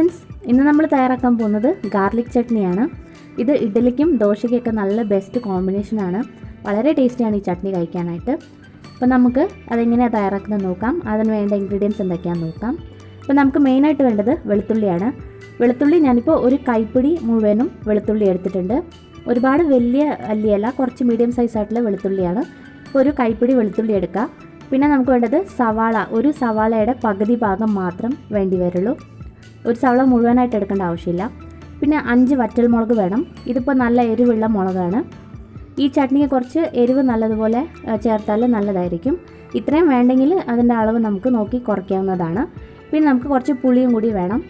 Friends, ഇന്ന് നമ്മൾ തയ്യാറാക്കാൻ പോകുന്നത് ഗാർലിക് ചട്നിയാണ്. ഇത് ഇഡ്ഡലിക്കും ദോശയ്ക്കൊക്കെ നല്ല ബെസ്റ്റ് കോമ്പിനേഷനാണ്. വളരെ ടേസ്റ്റിയാണ് ഈ ചട്നി കഴിക്കാനായിട്ട്. അപ്പോൾ നമുക്ക് അതെങ്ങനെയാണ് തയ്യാറാക്കുന്നത് നോക്കാം. അതിന് വേണ്ട ഇൻഗ്രീഡിയൻസ് എന്തൊക്കെയാണെന്ന് നോക്കാം. അപ്പോൾ നമുക്ക് മെയിനായിട്ട് വേണ്ടത് വെളുത്തുള്ളിയാണ്. വെളുത്തുള്ളി ഞാനിപ്പോൾ ഒരു കൈപ്പിടി മുഴുവനും വെളുത്തുള്ളി എടുത്തിട്ടുണ്ട്. ഒരുപാട് വലിയ അല്ലിയല്ല, കുറച്ച് മീഡിയം സൈസായിട്ടുള്ള വെളുത്തുള്ളിയാണ്. അപ്പോൾ ഒരു കൈപ്പിടി വെളുത്തുള്ളി എടുക്കുക. പിന്നെ നമുക്ക് വേണ്ടത് സവാള, ഒരു സവാളയുടെ പകുതി ഭാഗം മാത്രം വേണ്ടി വരുള്ളൂ. ഒരു സവാള മുഴുവനായിട്ട് എടുക്കേണ്ട ആവശ്യമില്ല. പിന്നെ 5 വറ്റൽമുളക് വേണം. ഇതിപ്പോൾ നല്ല എരിവുള്ള മുളകാണ്. ഈ ചട്നിക്ക് കുറച്ച് എരിവ് നല്ലതുപോലെ ചേർത്താൽ നല്ലതായിരിക്കും. ഇത്രയും വേണ്ടെങ്കിൽ അതിൻ്റെ അളവ് നമുക്ക് നോക്കി കുറയ്ക്കാവുന്നതാണ്. പിന്നെ നമുക്ക് കുറച്ച് പുളിയും കൂടി വേണം.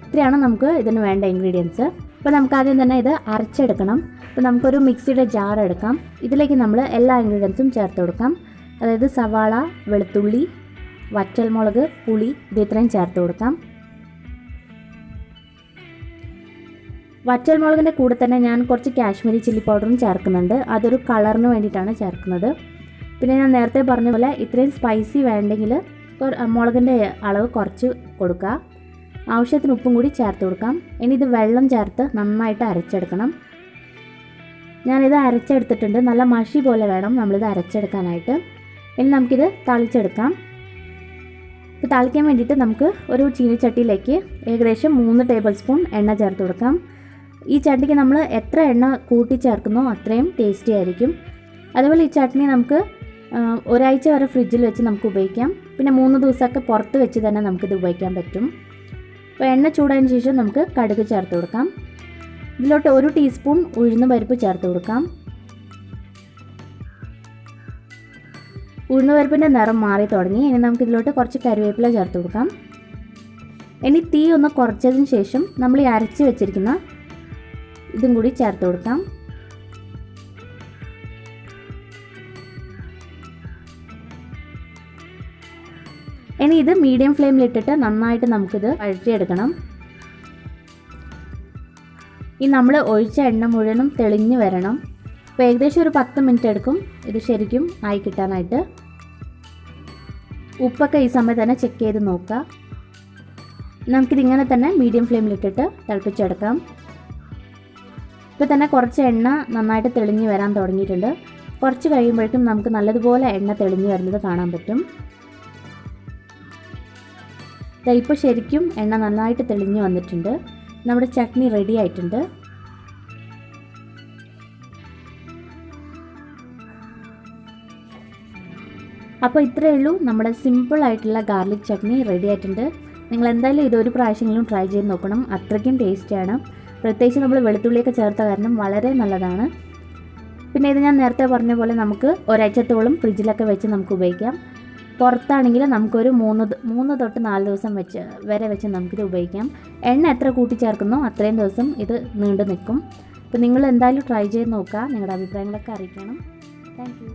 ഇത്രയാണ് നമുക്ക് ഇതിന് വേണ്ട ഇൻഗ്രീഡിയൻസ്. അപ്പോൾ നമുക്ക് ആദ്യം തന്നെ ഇത് അരച്ചെടുക്കണം. അപ്പോൾ നമുക്കൊരു മിക്സിയുടെ ജാർ എടുക്കാം. ഇതിലേക്ക് നമ്മൾ എല്ലാ ഇൻഗ്രീഡിയൻസും ചേർത്ത് കൊടുക്കാം. അതായത് സവാള, വെളുത്തുള്ളി, വറ്റൽമുളക്, പുളി, ഇത് ഇത്രയും ചേർത്ത് കൊടുക്കാം. വറ്റൽമുളകിൻ്റെ കൂടെ തന്നെ ഞാൻ കുറച്ച് കാശ്മീരി ചില്ലി പൗഡറും ചേർക്കുന്നുണ്ട്. അതൊരു കളറിന് വേണ്ടിയിട്ടാണ് ചേർക്കുന്നത്. പിന്നെ ഞാൻ നേരത്തെ പറഞ്ഞ പോലെ ഇത്രയും സ്പൈസി വേണ്ടെങ്കിൽ മുളകിൻ്റെ അളവ് കുറച്ച് കൊടുക്കുക. ആവശ്യത്തിന് ഉപ്പും കൂടി ചേർത്ത് കൊടുക്കാം. ഇനി ഇത് വെള്ളം ചേർത്ത് നന്നായിട്ട് അരച്ചെടുക്കണം. ഞാനിത് അരച്ചെടുത്തിട്ടുണ്ട്. നല്ല മഷി പോലെ വേണം നമ്മളിത് അരച്ചെടുക്കാനായിട്ട്. ഇനി നമുക്കിത് തളിച്ചെടുക്കാം. ഇപ്പോൾ തളിക്കാൻ വേണ്ടിയിട്ട് നമുക്ക് ഒരു ചീനിച്ചട്ടിയിലേക്ക് ഏകദേശം 3 ടേബിൾ സ്പൂൺ എണ്ണ ചേർത്ത് കൊടുക്കാം. ഈ ചട്നിക്ക് നമ്മൾ എത്ര എണ്ണ കൂട്ടി ചേർക്കുന്നോ അത്രയും ടേസ്റ്റി ആയിരിക്കും. അതുപോലെ ഈ ചട്നി നമുക്ക് ഒരാഴ്ച വരെ ഫ്രിഡ്ജിൽ വെച്ച് നമുക്ക് ഉപയോഗിക്കാം. പിന്നെ 3 ദിവസമൊക്കെ പുറത്ത് വെച്ച് തന്നെ നമുക്കിത് ഉപയോഗിക്കാൻ പറ്റും. അപ്പോൾ എണ്ണ ചൂടായതിന് ശേഷം നമുക്ക് കടുക് ചേർത്ത് കൊടുക്കാം. ഇതിലോട്ട് 1 ടീസ്പൂൺ ഉഴുന്ന് പരിപ്പ് ചേർത്ത് കൊടുക്കാം. ഉഴുന്ന് പരിപ്പിൻ്റെ നിറം മാറി തുടങ്ങി. ഇനി നമുക്ക് ഇതിലോട്ട് കുറച്ച് കറിവേപ്പില ചേർത്ത് കൊടുക്കാം. ഇനി തീ ഒന്ന് കുറച്ചതിന് ശേഷം നമ്മൾ ഈ അരച്ച് വെച്ചിരിക്കുന്ന ഇതും കൂടി ചേർത്ത് കൊടുക്കാം. ഇനി ഇത് മീഡിയം ഫ്ലെയിമിലിട്ടിട്ട് നന്നായിട്ട് നമുക്കിത് വഴറ്റിയെടുക്കണം. ഈ നമ്മൾ ഒഴിച്ച എണ്ണ മുഴുവനും തെളിഞ്ഞ് വരണം. അപ്പോൾ ഏകദേശം ഒരു 10 മിനിറ്റ് എടുക്കും ഇത് ശരിക്കും ആയി കിട്ടാനായിട്ട്. ഉപ്പൊക്കെ ഈ സമയത്ത് തന്നെ ചെക്ക് ചെയ്ത് നോക്കുക. നമുക്കിതിങ്ങനെ തന്നെ മീഡിയം ഫ്ലെയിമിലിട്ടിട്ട് തിളപ്പിച്ചെടുക്കാം. ഇപ്പോൾ തന്നെ കുറച്ച് എണ്ണ നന്നായിട്ട് തെളിഞ്ഞ് വരാൻ തുടങ്ങിയിട്ടുണ്ട്. കുറച്ച് കഴിയുമ്പോഴേക്കും നമുക്ക് നല്ലതുപോലെ എണ്ണ തെളിഞ്ഞ് വരുന്നത് കാണാൻ പറ്റും. ഇപ്പോൾ ശരിക്കും എണ്ണ നന്നായിട്ട് തെളിഞ്ഞ് വന്നിട്ടുണ്ട്. നമ്മുടെ ചട്നി റെഡി ആയിട്ടുണ്ട്. അപ്പോൾ ഇത്രയേ ഉള്ളൂ, നമ്മുടെ സിമ്പിൾ ആയിട്ടുള്ള ഗാർലിക് ചട്നി റെഡി ആയിട്ടുണ്ട്. നിങ്ങൾ എന്തായാലും ഇതൊരു പ്രാവശ്യമെങ്കിലും ട്രൈ ചെയ്ത് നോക്കണം. അത്രയ്ക്കും ടേസ്റ്റിയാണ്. പ്രത്യേകിച്ച് നമ്മൾ വെളുത്തുള്ളിയൊക്കെ ചേർത്ത കാരണം വളരെ നല്ലതാണ്. പിന്നെ ഇത് ഞാൻ നേരത്തെ പറഞ്ഞ പോലെ നമുക്ക് ഒരാഴ്ചത്തോളം ഫ്രിഡ്ജിലൊക്കെ വെച്ച് നമുക്ക് ഉപയോഗിക്കാം. പുറത്താണെങ്കിൽ നമുക്കൊരു 3 തൊട്ട് 4 ദിവസം വരെ വെച്ച് നമുക്കിത് ഉപയോഗിക്കാം. എണ്ണ എത്ര കൂട്ടി ചേർക്കുന്നോ അത്രയും ദിവസം ഇത് നീണ്ടു നിൽക്കും. അപ്പോൾ നിങ്ങൾ എന്തായാലും ട്രൈ ചെയ്ത് നോക്കുക. നിങ്ങളുടെ അഭിപ്രായങ്ങളൊക്കെ അറിയിക്കണം. Thank you.